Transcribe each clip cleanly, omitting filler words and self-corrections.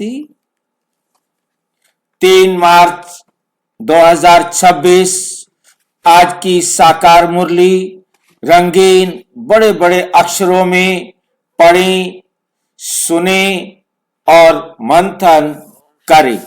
शांति। 3 मार्च 2026 आज की साकार मुरली रंगीन बड़े बड़े अक्षरों में पढ़ें, सुने और मंथन करें।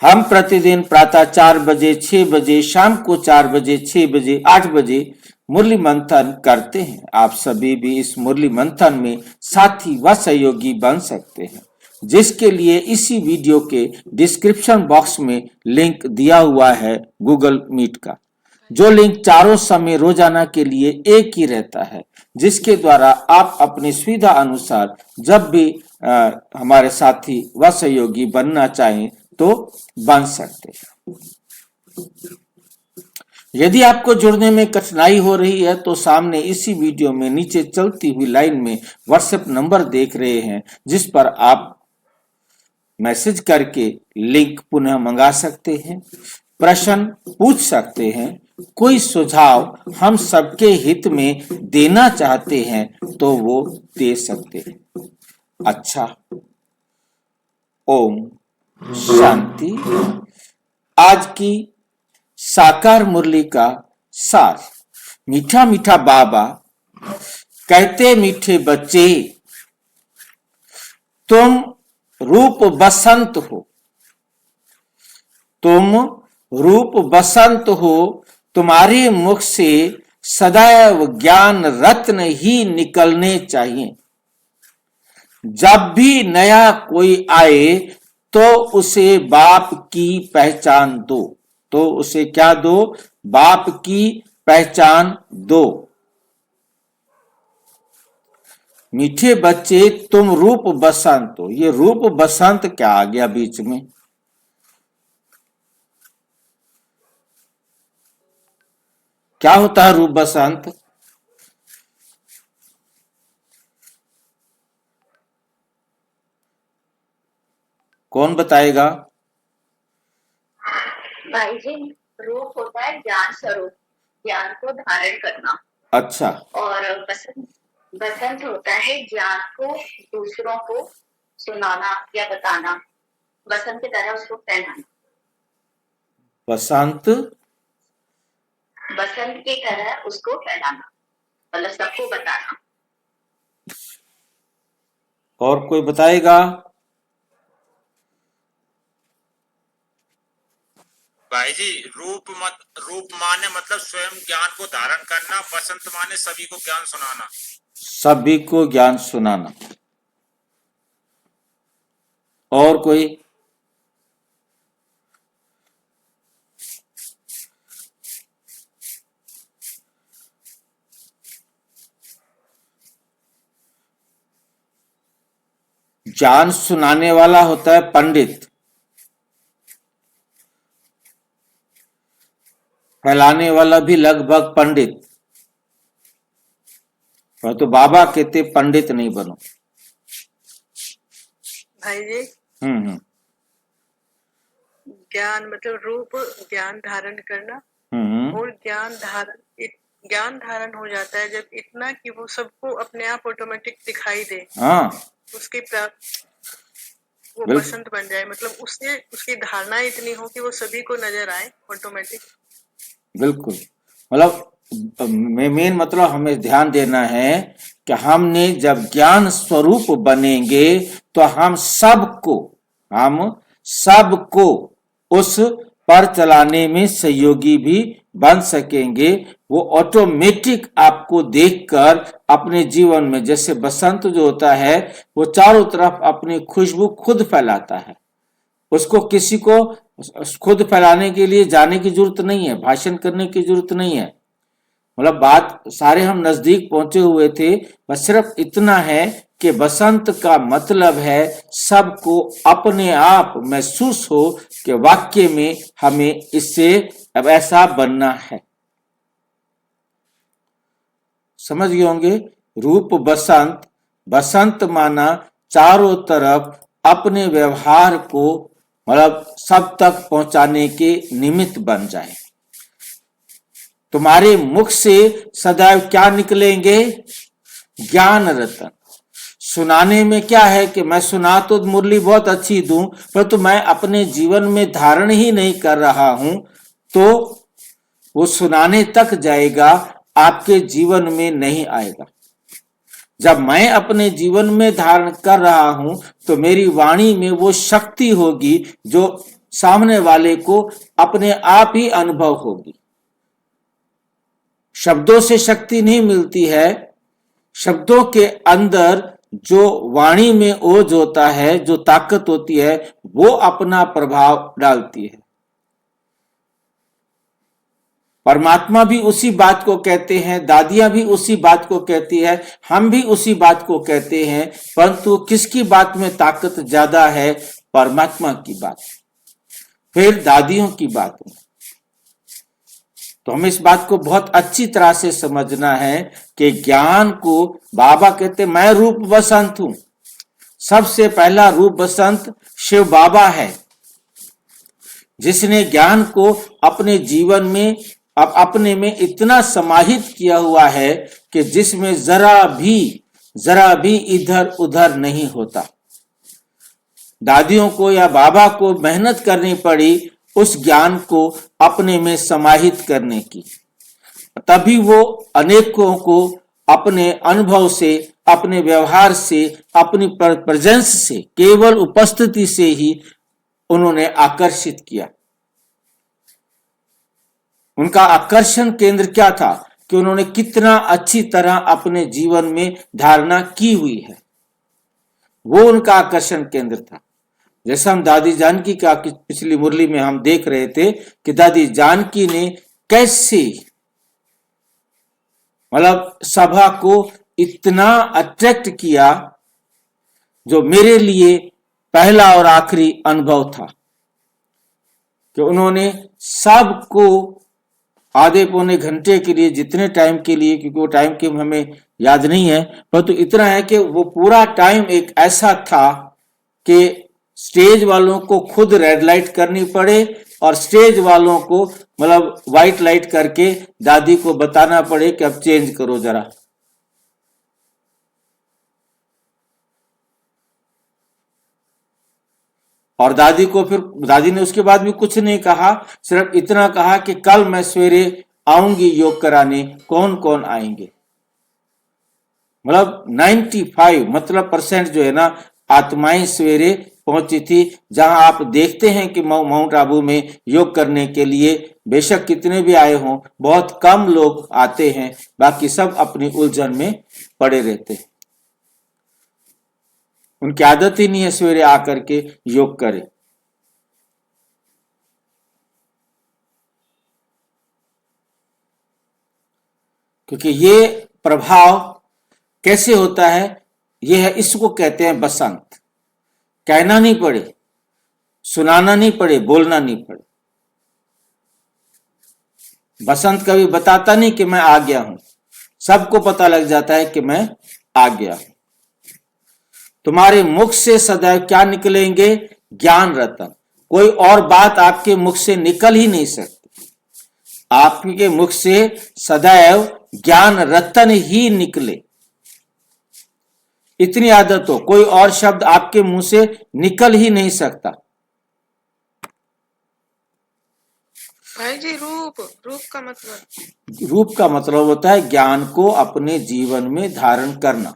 हम प्रतिदिन प्रातः 4 बजे, 6 बजे, शाम को 4 बजे, 6 बजे, 8 बजे मुरली मंथन करते हैं। आप सभी भी इस मुरली मंथन में साथी व सहयोगी बन सकते हैं, जिसके लिए इसी वीडियो के डिस्क्रिप्शन बॉक्स में लिंक दिया हुआ है गूगल मीट का, जो लिंक चारों समय रोजाना के लिए एक ही रहता है, जिसके द्वारा आप अपनी सुविधा अनुसार जब भी हमारे साथी व सहयोगी बनना चाहें तो बन सकते हैं। यदि आपको जुड़ने में कठिनाई हो रही है तो सामने इसी वीडियो में नीचे चलती हुई लाइन में व्हाट्सएप नंबर देख रहे हैं, जिस पर आप मैसेज करके लिंक पुनः मंगा सकते हैं, प्रश्न पूछ सकते हैं, कोई सुझाव हम सबके हित में देना चाहते हैं तो वो दे सकते हैं। अच्छा, ओम शांति। आज की साकार मुरली का सार। मीठा मीठा बाबा कहते, मीठे बच्चे तुम रूप बसंत हो, तुम रूप बसंत हो, तुम्हारे मुख से सदैव ज्ञान रत्न ही निकलने चाहिए। जब भी नया कोई आए तो उसे बाप की पहचान दो, तो उसे क्या दो? बाप की पहचान दो। मीठे बच्चे तुम रूप बसंत हो। ये रूप बसंत क्या आ गया बीच में? क्या होता है रूप बसंत? कौन बताएगा? भाई जी, रूप होता है ज्ञान स्वरूप, ज्ञान को धारण करना। अच्छा। और बसंत होता है ज्ञान को दूसरों को सुनाना या बताना, बसंत की तरह उसको फैलाना। बसंत की तरह उसको फैलाना, मतलब सबको बताना। और कोई बताएगा? भाई जी, रूप माने मतलब स्वयं ज्ञान को धारण करना, बसंत माने सभी को ज्ञान सुनाना। सभी को ज्ञान सुनाना। और कोई? ज्ञान सुनाने वाला होता है पंडित, फैलाने वाला भी लगभग पंडित। और तो बाबा कहते पंडित नहीं बनो। भाई जी, ज्ञान मतलब रूप ज्ञान धारण करना, और ज्ञान धारण हो जाता है जब इतना कि वो सबको अपने आप ऑटोमेटिक दिखाई दे। उसकी वो बसंत बन जाए, मतलब उससे उसकी धारणा इतनी हो कि वो सभी को नजर आए ऑटोमेटिक। बिल्कुल, मतलब मेन मतलब हमें ध्यान देना है कि हमने जब ज्ञान स्वरूप बनेंगे तो हम सबको उस पर चलाने में सहयोगी भी बन सकेंगे। वो ऑटोमेटिक आपको देखकर अपने जीवन में, जैसे बसंत जो होता है वो चारों तरफ अपनी खुशबू खुद फैलाता है, उसको किसी को खुद फैलाने के लिए जाने की जरूरत नहीं है, भाषण करने की जरूरत नहीं है। मतलब बात सारे हम नजदीक पहुंचे हुए थे, बस सिर्फ इतना है कि बसंत का मतलब है सबको अपने आप महसूस हो कि वाक्य में हमें इससे अब ऐसा बनना है। समझ गए होंगे? रूप बसंत, बसंत माना चारों तरफ अपने व्यवहार को मतलब सब तक पहुंचाने के निमित्त बन जाए। तुम्हारे मुख से सदैव क्या निकलेंगे? ज्ञान रतन। सुनाने में क्या है कि मैं सुना तो मुरली बहुत अच्छी दूं, परंतु मैं अपने जीवन में धारण ही नहीं कर रहा हूं, तो वो सुनाने तक जाएगा, आपके जीवन में नहीं आएगा। जब मैं अपने जीवन में धारण कर रहा हूं तो मेरी वाणी में वो शक्ति होगी जो सामने वाले को अपने आप ही अनुभव होगी। शब्दों से शक्ति नहीं मिलती है, शब्दों के अंदर जो वाणी में ओज होता है, जो ताकत होती है, वो अपना प्रभाव डालती है। परमात्मा भी उसी बात को कहते हैं, दादियां भी उसी बात को कहती है, हम भी उसी बात को कहते हैं, परंतु किसकी बात में ताकत ज्यादा है? परमात्मा की बात, फिर दादियों की बात में। तो हमें इस बात को बहुत अच्छी तरह से समझना है कि ज्ञान को बाबा कहते मैं रूप बसंत हूं। सबसे पहला रूप बसंत शिव बाबा है, जिसने ज्ञान को अपने जीवन में अब अपने में इतना समाहित किया हुआ है कि जिसमें जरा भी इधर उधर नहीं होता। दादियों को या बाबा को मेहनत करनी पड़ी उस ज्ञान को अपने में समाहित करने की, तभी वो अनेकों को अपने अनुभव से, अपने व्यवहार से, अपनी प्रेजेंस से, केवल उपस्थिति से ही उन्होंने आकर्षित किया। उनका आकर्षण केंद्र क्या था कि उन्होंने कितना अच्छी तरह अपने जीवन में धारणा की हुई है, वो उनका आकर्षण केंद्र था। जैसा हम दादी जानकी का पिछली मुरली में हम देख रहे थे कि दादी जानकी ने कैसे मतलब सभा को इतना अट्रैक्ट किया, जो मेरे लिए पहला और आखिरी अनुभव था कि उन्होंने सबको आधे पौने घंटे के लिए, जितने टाइम के लिए, क्योंकि वो टाइम की हमें याद नहीं है, परंतु इतना है कि वो पूरा टाइम एक ऐसा था कि स्टेज वालों को खुद रेड लाइट करनी पड़े और स्टेज वालों को मतलब व्हाइट लाइट करके दादी को बताना पड़े कि अब चेंज करो जरा। और दादी को फिर दादी ने उसके बाद भी कुछ नहीं कहा, सिर्फ इतना कहा कि कल मैं सवेरे आऊंगी योग कराने, कौन कौन आएंगे। मतलब 95 मतलब परसेंट जो है ना आत्माएं सवेरे पहुंची थी। जहां आप देखते हैं कि माउंट आबू में योग करने के लिए बेशक कितने भी आए हों, बहुत कम लोग आते हैं, बाकी सब अपनी उलझन में पड़े रहते हैं। उनकी आदत ही नहीं है सवेरे आकर के योग करें। क्योंकि ये प्रभाव कैसे होता है, ये है, इसको कहते हैं बसंत। कहना नहीं पड़े, सुनाना नहीं पड़े, बोलना नहीं पड़े। बसंत कभी बताता नहीं कि मैं आ गया हूं, सबको पता लग जाता है कि मैं आ गया हूं। तुम्हारे मुख से सदैव क्या निकलेंगे? ज्ञान रतन। कोई और बात आपके मुख से निकल ही नहीं सकती। आपके मुख से सदैव ज्ञान रतन ही निकले, इतनी आदत हो, कोई और शब्द आपके मुंह से निकल ही नहीं सकता। भाई जी, रूप का मतलब होता है ज्ञान को अपने जीवन में धारण करना,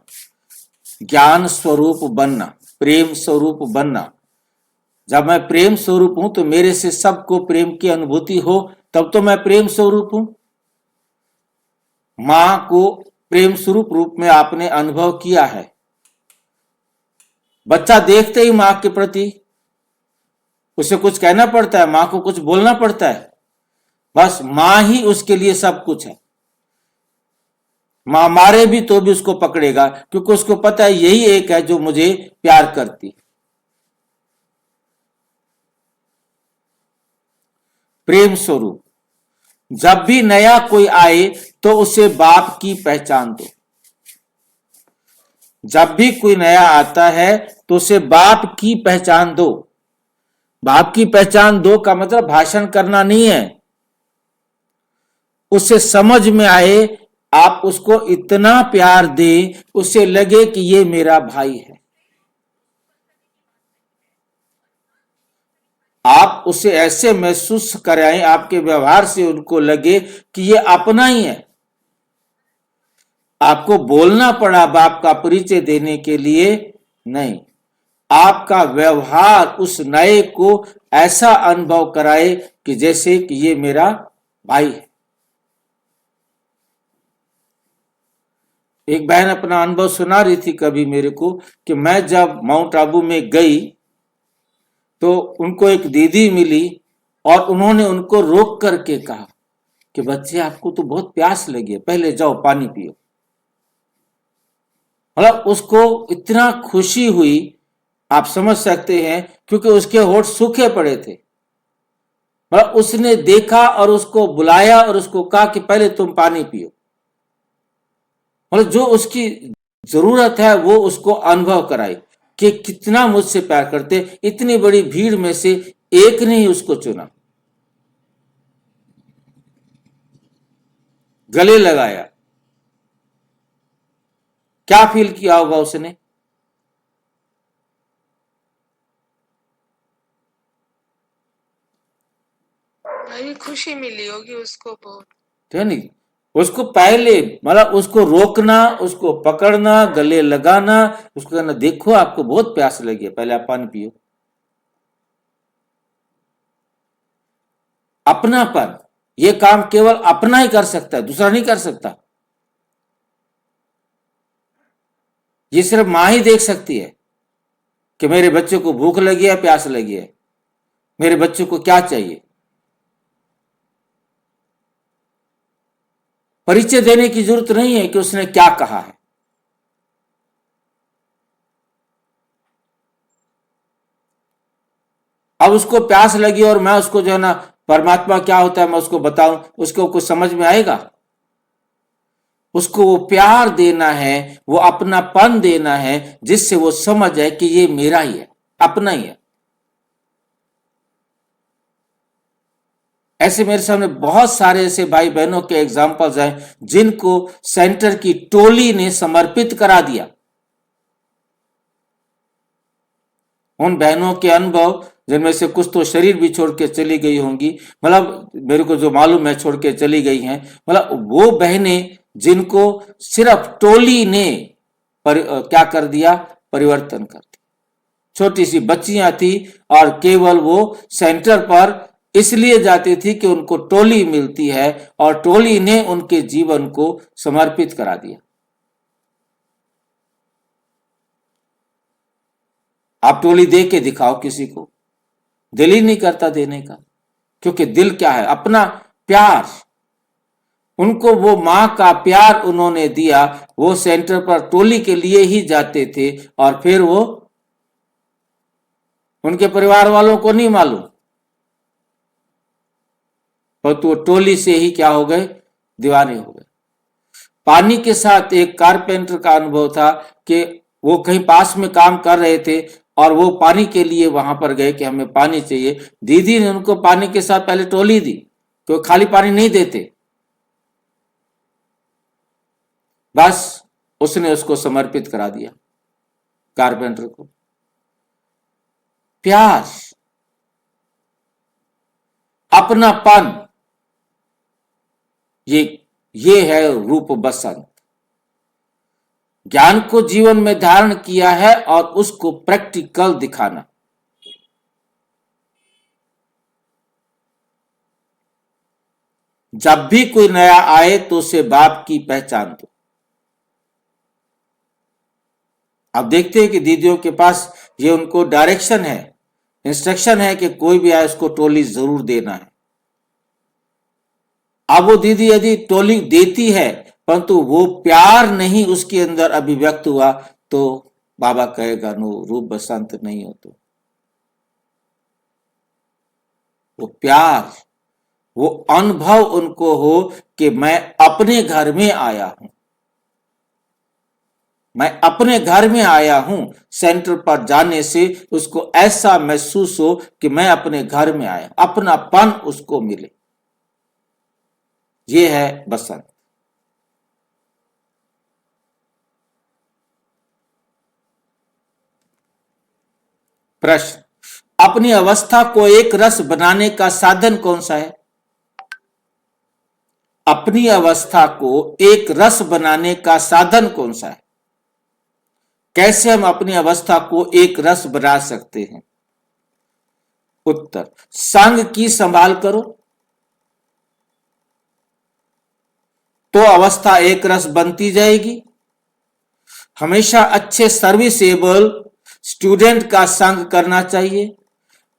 ज्ञान स्वरूप बनना, प्रेम स्वरूप बनना। जब मैं प्रेम स्वरूप हूं तो मेरे से सबको प्रेम की अनुभूति हो, तब तो मैं प्रेम स्वरूप हूं। मां को प्रेम स्वरूप रूप में आपने अनुभव किया है। बच्चा देखते ही मां के प्रति उसे कुछ कहना पड़ता है, मां को कुछ बोलना पड़ता है, बस मां ही उसके लिए सब कुछ है। मां मारे भी तो भी उसको पकड़ेगा, क्योंकि उसको पता है यही एक है जो मुझे प्यार करती है। प्रेम स्वरूप। जब भी नया कोई आए तो उसे बाप की पहचान दो। जब भी कोई नया आता है तो उसे बाप की पहचान दो। बाप की पहचान दो का मतलब भाषण करना नहीं है, उसे समझ में आए आप उसको इतना प्यार दें उससे लगे कि ये मेरा भाई है। आप उसे ऐसे महसूस कराएं, आपके व्यवहार से उनको लगे कि ये अपना ही है। आपको बोलना पड़ा बाप का परिचय देने के लिए नहीं, आपका व्यवहार उस नए को ऐसा अनुभव कराए कि जैसे कि ये मेरा भाई है। एक बहन अपना अनुभव सुना रही थी कभी मेरे को कि मैं जब माउंट आबू में गई तो उनको एक दीदी मिली और उन्होंने उनको रोक करके कहा कि बच्चे आपको तो बहुत प्यास लगी है, पहले जाओ पानी पियो। मतलब उसको इतना खुशी हुई, आप समझ सकते हैं, क्योंकि उसके होठ सूखे पड़े थे। मतलब उसने देखा और उसको बुलाया और उसको कहा कि पहले तुम पानी पियो। मतलब जो उसकी जरूरत है वो उसको अनुभव कराई कि कितना मुझसे प्यार करते। इतनी बड़ी भीड़ में से एक ने ही उसको चुना, गले लगाया। क्या फील किया होगा उसने? भाई खुशी मिली होगी उसको बहुत। है नहीं, उसको पहले मतलब उसको रोकना, उसको पकड़ना, गले लगाना, उसको कहना देखो आपको बहुत प्यास लगी है, पहले आप पानी पियो। अपनापन, ये काम केवल अपना ही कर सकता है, दूसरा नहीं कर सकता। ये सिर्फ मां ही देख सकती है कि मेरे बच्चे को भूख लगी है, प्यास लगी है, मेरे बच्चे को क्या चाहिए। परिचय देने की जरूरत नहीं है कि उसने क्या कहा है। अब उसको प्यास लगी और मैं उसको जो है ना परमात्मा क्या होता है मैं उसको बताऊं, उसको कुछ समझ में आएगा? उसको वो प्यार देना है, वो अपनापन देना है, जिससे वो समझ जाए कि ये मेरा ही है, अपना ही है। ऐसे मेरे सामने बहुत सारे ऐसे भाई बहनों के एग्जाम्पल्स हैं जिनको सेंटर की टोली ने समर्पित करा दिया। उन बहनों के अनुभव, जिनमें से कुछ तो शरीर भी छोड़ के चली गई होंगी, मतलब मेरे को जो मालूम है छोड़ के चली गई हैं, मतलब वो बहनें जिनको सिर्फ टोली ने क्या कर दिया, परिवर्तन कर दिया। छोटी सी बच्चियां थी और केवल वो सेंटर पर इसलिए जाती थी कि उनको टोली मिलती है और टोली ने उनके जीवन को समर्पित करा दिया। आप टोली दे के दिखाओ किसी को, दिल ही नहीं करता देने का, क्योंकि दिल क्या है, अपना प्यार। उनको वो मां का प्यार उन्होंने दिया, वो सेंटर पर टोली के लिए ही जाते थे और फिर वो उनके परिवार वालों को नहीं मालूम, पर तो टोली से ही क्या हो गए, दीवाने हो गए। पानी के साथ एक कारपेंटर का अनुभव था कि वो कहीं पास में काम कर रहे थे और वो पानी के लिए वहां पर गए कि हमें पानी चाहिए। दीदी ने उनको पानी के साथ पहले टोली दी, तो खाली पानी नहीं देते। बस उसने उसको समर्पित करा दिया कारपेंटर को। प्यार, अपनापन, ये है रूप बसंत। ज्ञान को जीवन में धारण किया है और उसको प्रैक्टिकल दिखाना। जब भी कोई नया आए तो उसे बाप की पहचान दो। आप देखते हैं कि दीदियों के पास ये उनको डायरेक्शन है, इंस्ट्रक्शन है कि कोई भी आए उसको टोली जरूर देना है। अब वो दीदी यदि टोली देती है परंतु वो प्यार नहीं उसके अंदर अभिव्यक्त हुआ तो बाबा कहेगा नो, रूप बसंत नहीं हो। तो वो प्यार, वो अनुभव उनको हो कि मैं अपने घर में आया हूं, मैं अपने घर में आया हूं। सेंटर पर जाने से उसको ऐसा महसूस हो कि मैं अपने घर में आया, अपनापन उसको मिले। ये है बसंत। प्रश्न, अपनी अवस्था को एक रस बनाने का साधन कौन सा है? अपनी अवस्था को एक रस बनाने का साधन कौन सा है? कैसे हम अपनी अवस्था को एक रस बना सकते हैं? उत्तर, संग की संभाल करो तो अवस्था एक रस बनती जाएगी। हमेशा अच्छे सर्विसेबल स्टूडेंट का संग करना चाहिए।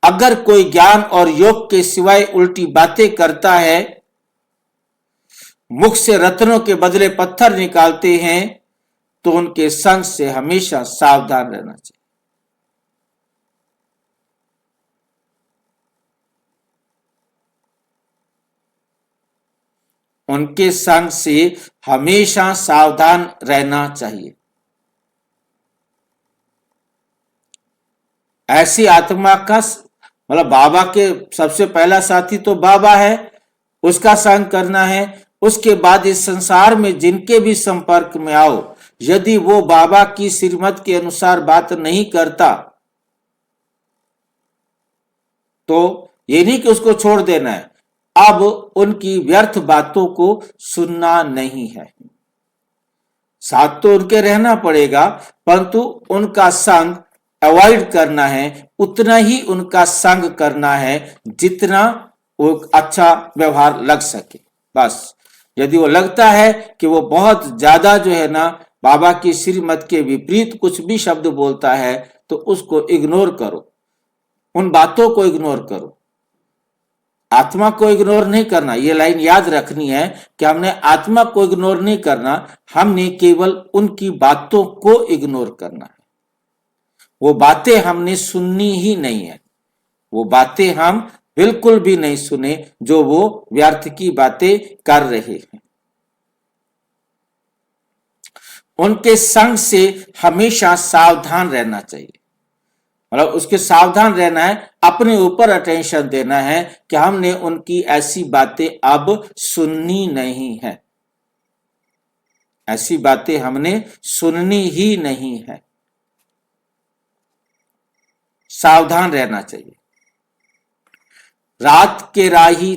अगर कोई ज्ञान और योग के सिवाय उल्टी बातें करता है, मुख से रत्नों के बदले पत्थर निकालते हैं, तो उनके संग से हमेशा सावधान रहना चाहिए। उनके संग से हमेशा सावधान रहना चाहिए। ऐसी आत्मा का मतलब बाबा के सबसे पहला साथी तो बाबा है, उसका संग करना है। उसके बाद इस संसार में जिनके भी संपर्क में आओ, यदि वो बाबा की श्रीमत के अनुसार बात नहीं करता तो ये नहीं कि उसको छोड़ देना है, अब उनकी व्यर्थ बातों को सुनना नहीं है। साथ तो उनके रहना पड़ेगा, परंतु उनका संग अवॉइड करना है। उतना ही उनका संग करना है जितना वो अच्छा व्यवहार लग सके। बस यदि वो लगता है कि वो बहुत ज्यादा जो है ना बाबा की श्रीमत के विपरीत कुछ भी शब्द बोलता है, तो उसको इग्नोर करो, उन बातों को इग्नोर करो। आत्मा को इग्नोर नहीं करना, ये लाइन याद रखनी है कि हमने आत्मा को इग्नोर नहीं करना, हमने केवल उनकी बातों को इग्नोर करना है। वो बातें हमने सुननी ही नहीं है, वो बातें हम बिल्कुल भी नहीं सुने जो वो व्यर्थ की बातें कर रहे हैं। उनके संग से हमेशा सावधान रहना चाहिए। मतलब उसके सावधान रहना है, अपने ऊपर अटेंशन देना है कि हमने उनकी ऐसी बातें अब सुननी नहीं है, ऐसी बातें हमने सुननी ही नहीं है। सावधान रहना चाहिए। रात के राही